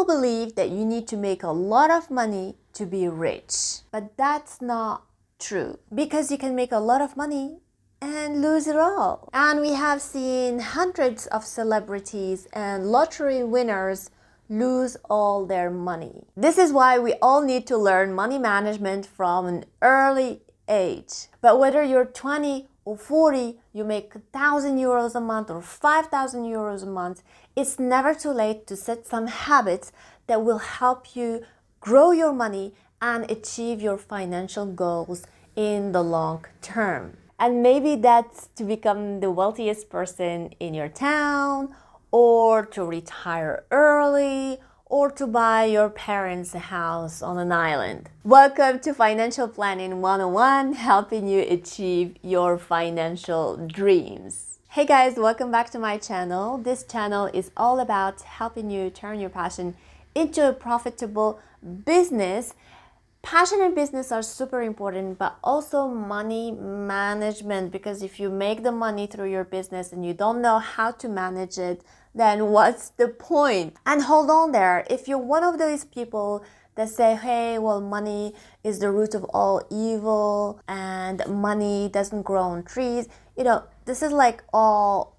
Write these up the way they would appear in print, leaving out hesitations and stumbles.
believe that you need to make a lot of money to be rich, but that's not true, because you can make a lot of money and lose it all. And we have seen hundreds of celebrities and lottery winners lose all their money. This is why we all need to learn money management from an early age. But whether you're 20 or 40, you make 1,000 euros a month or 5,000 euros a month, it's never too late to set some habits that will help you grow your money and achieve your financial goals in the long term. And maybe that's to become the wealthiest person in your town, or to retire early, or to buy your parents' house on an island. Welcome to Financial Planning 101, helping you achieve your financial dreams. Hey guys, welcome back to my channel. This channel is all about helping you turn your passion into a profitable business. Passion and business are super important, but also money management, because if you make the money through your business and you don't know how to manage it, then what's the point? And hold on there, if you're one of those people that say, hey, well, money is the root of all evil and money doesn't grow on trees, this is like all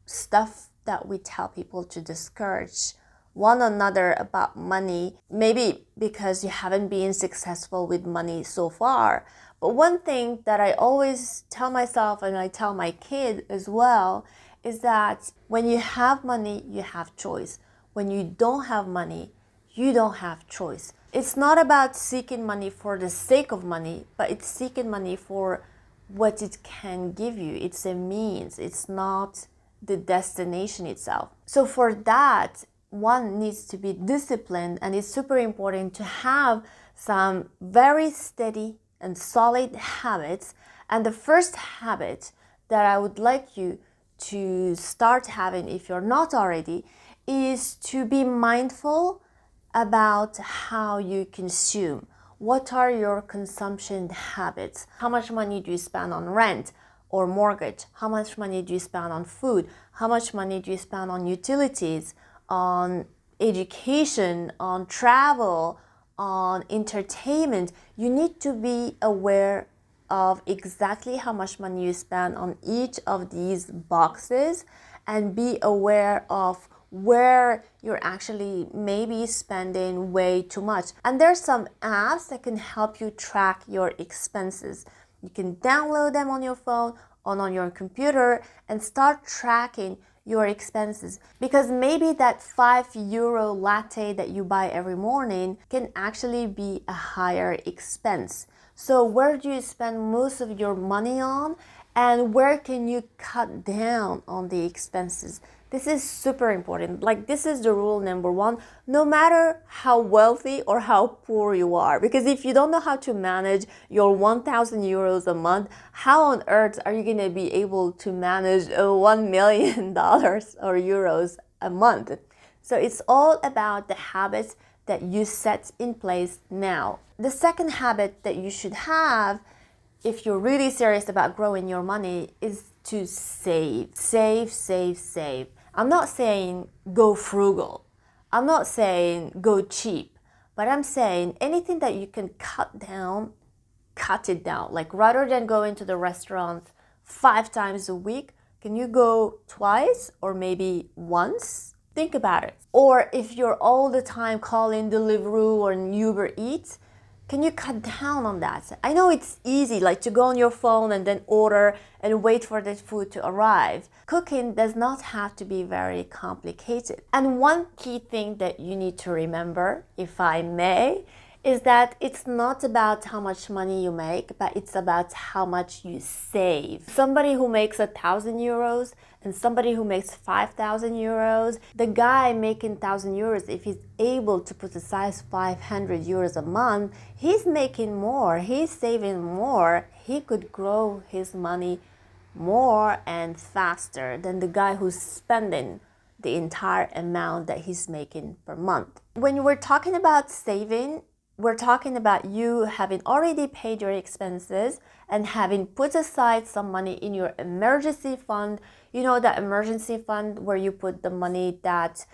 stuff that we tell people to discourage one another about money, maybe because you haven't been successful with money so far. But one thing that I always tell myself, and I tell my kid as well, is that when you have money, you have choice. When you don't have money, you don't have choice. It's not about seeking money for the sake of money, but it's seeking money for what it can give you. It's a means, it's not the destination itself. So for that, one needs to be disciplined, and it's super important to have some very steady and solid habits. And the first habit that I would like you to start having, if you're not already, is to be mindful about how you consume. What are your consumption habits? How much money do you spend on rent or mortgage? How much money do you spend on food? How much money do you spend on utilities, on education, on travel, on entertainment? You need to be aware of exactly how much money you spend on each of these boxes, and be aware of where you're actually maybe spending way too much. And there's some apps that can help you track your expenses. You can download them on your phone or on your computer and start tracking your expenses, because maybe that €5 latte that you buy every morning can actually be a higher expense. So where do you spend most of your money on, and where can you cut down on the expenses? This is super important. Like, this is the rule number one, no matter how wealthy or how poor you are. Because if you don't know how to manage your 1,000 euros a month, how on earth are you going to be able to manage $1 million or euros a month? So it's all about the habits that you set in place now. The second habit that you should have, if you're really serious about growing your money, is to save. Save. I'm not saying go frugal. I'm not saying go cheap. But I'm saying anything that you can cut down, cut it down. Like, rather than going to the restaurant 5 times a week, can you go twice or maybe once? Think about it. Or if you're all the time calling Deliveroo or Uber Eats, can you cut down on that? I know it's easy, like to go on your phone and then order and wait for the food to arrive. Cooking does not have to be very complicated. And one key thing that you need to remember, if I may, is that it's not about how much money you make, but it's about how much you save. Somebody who makes 1,000 euros and somebody who makes 5,000 euros, the guy making 1,000 euros, if he's able to put aside 500 euros a month, he's making more, he's saving more, he could grow his money more and faster than the guy who's spending the entire amount that he's making per month. When we're talking about saving, we're talking about you having already paid your expenses and having put aside some money in your emergency fund. You know, that emergency fund where you put the money that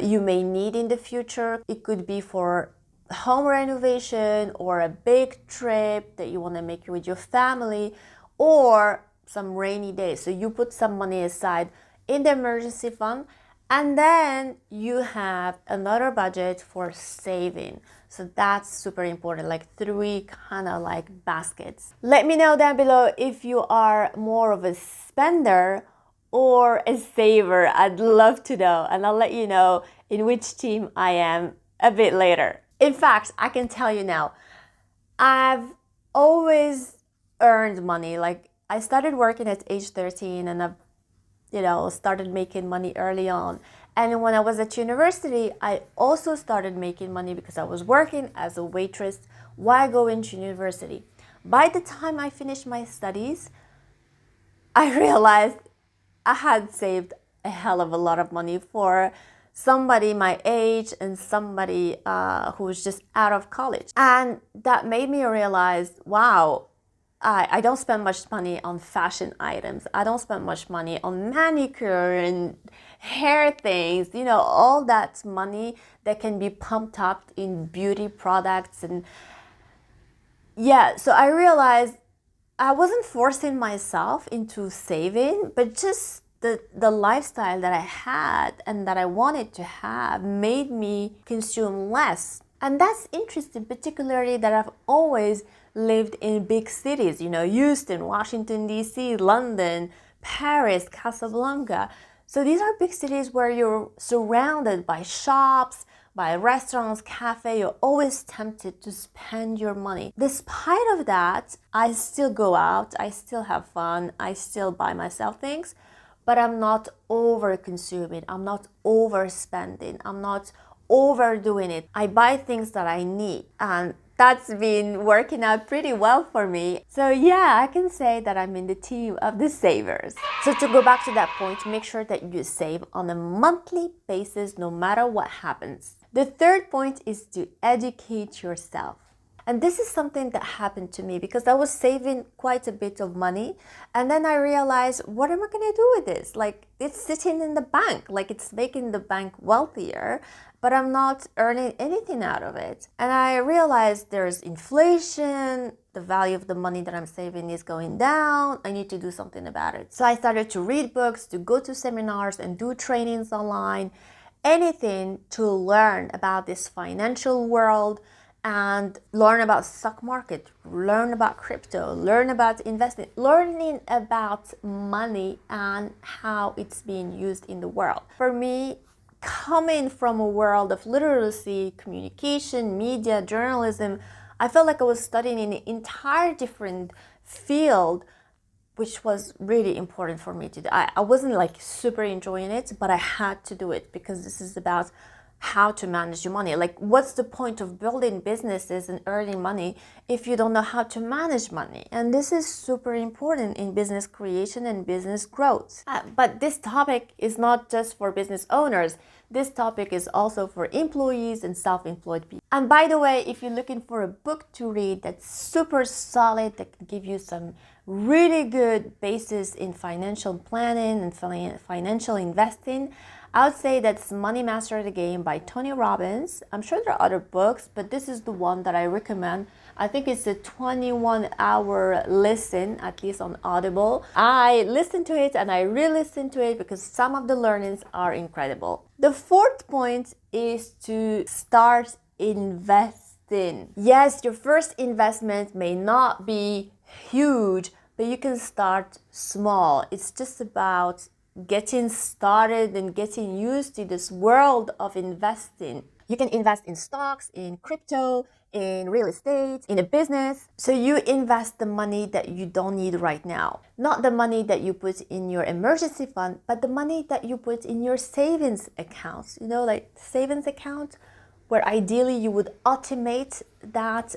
you may need in the future. It could be for home renovation or a big trip that you want to make with your family, or some rainy days. So you put some money aside in the emergency fund, and then you have another budget for saving. So that's super important, like 3 kind of like baskets. Let me know down below if you are more of a spender or a saver. I'd love to know, and I'll let you know in which team I am a bit later. In fact, I can tell you now, I've always earned money. Like, I started working at age 13, and I've started making money early on. And when I was at university, I also started making money because I was working as a waitress while going to university. By the time I finished my studies, I realized I had saved a hell of a lot of money for somebody my age and somebody who was just out of college. And that made me realize, wow, I don't spend much money on fashion items. I don't spend much money on manicure and hair things, all that money that can be pumped up in beauty products. And yeah, so I realized I wasn't forcing myself into saving, but just the lifestyle that I had and that I wanted to have made me consume less. And that's interesting, particularly that I've always lived in big cities, Houston, Washington, D.C., London, Paris, Casablanca. So these are big cities where you're surrounded by shops, by restaurants, cafe. You're always tempted to spend your money. Despite of that, I still go out, I still have fun, I still buy myself things, but I'm not over consuming, I'm not overspending, I'm not overdoing it. I buy things that I need, and that's been working out pretty well for me. So yeah, I can say that I'm in the team of the savers. So to go back to that point, make sure that you save on a monthly basis no matter what happens. The third point is to educate yourself. And this is something that happened to me because I was saving quite a bit of money, and then I realized, what am I going to do with this? Like, it's sitting in the bank, like it's making the bank wealthier, but I'm not earning anything out of it. And I realized there's inflation, the value of the money that I'm saving is going down, I need to do something about it. So I started to read books, to go to seminars and do trainings online, anything to learn about this financial world, and learn about stock market, learn about crypto, learn about investing, learning about money and how it's being used in the world. For me, coming from a world of literacy, communication, media, journalism, I felt like I was studying in an entire different field, which was really important for me to do. I wasn't like super enjoying it, but I had to do it because this is about how to manage your money. Like, what's the point of building businesses and earning money if you don't know how to manage money? And this is super important in business creation and business growth. But this topic is not just for business owners. This topic is also for employees and self-employed people. And by the way, if you're looking for a book to read that's super solid, that can give you some really good basis in financial planning and financial investing, I would say that's Money Master the Game by Tony Robbins. I'm sure there are other books, but this is the one that I recommend. I think it's a 21-hour listen, at least on Audible. I listened to it and I re-listened to it because some of the learnings are incredible. The fourth point is to start investing. Yes, your first investment may not be huge, but you can start small. It's just about getting started and getting used to this world of investing. You can invest in stocks, in crypto, in real estate, in a business. So you invest the money that you don't need right now. Not the money that you put in your emergency fund, but the money that you put in your savings accounts. Like savings account, where ideally you would automate that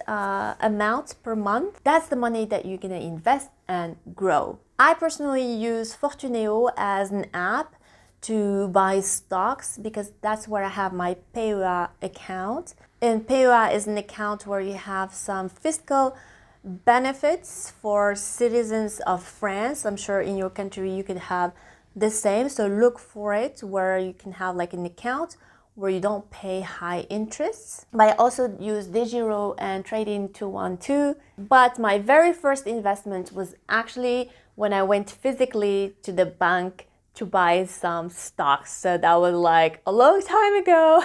amount per month. That's the money that you're gonna invest and grow. I personally use Fortuneo as an app to buy stocks because that's where I have my PEWA account. And PEWA is an account where you have some fiscal benefits for citizens of France. I'm sure in your country you could have the same. So look for it where you can have like an account where you don't pay high interests. But I also use DigiRoll and Trading 212. But my very first investment was actually when I went physically to the bank to buy some stocks. So that was like a long time ago.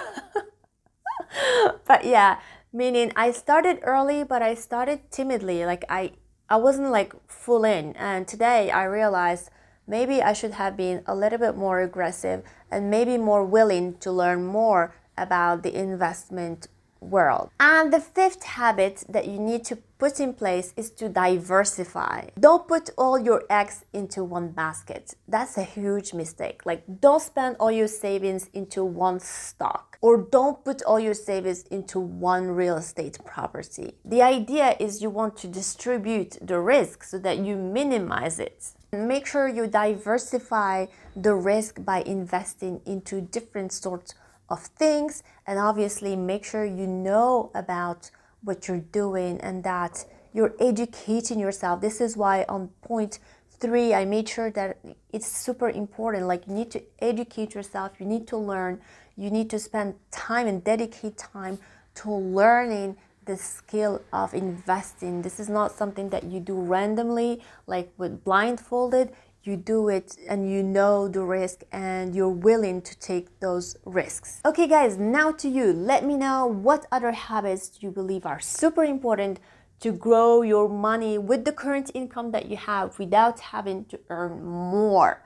But yeah, meaning I started early, but I started timidly. Like I wasn't like full in. And today I realized maybe I should have been a little bit more aggressive and maybe more willing to learn more about the investment world. And the fifth habit that you need to put in place is to diversify. Don't put all your eggs into one basket. That's a huge mistake. Like, don't spend all your savings into one stock, or don't put all your savings into one real estate property. The idea is you want to distribute the risk so that you minimize it. Make sure you diversify the risk by investing into different sorts of things, and obviously make sure you know about what you're doing and that you're educating yourself. This is why on point 3 I made sure that it's super important. Like, you need to educate yourself, you need to learn, you need to spend time and dedicate time to learning the skill of investing. This is not something that you do randomly, like with blindfolded. You do it and you know the risk and you're willing to take those risks. Okay guys, now to you. Let me know what other habits you believe are super important to grow your money with the current income that you have without having to earn more.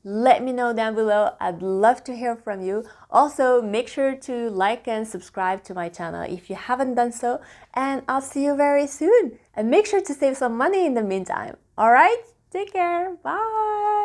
Let me know down below. I'd love to hear from you. Also, make sure to like and subscribe to my channel if you haven't done so, and I'll see you very soon. And make sure to save some money in the meantime. All right? Take care. Bye.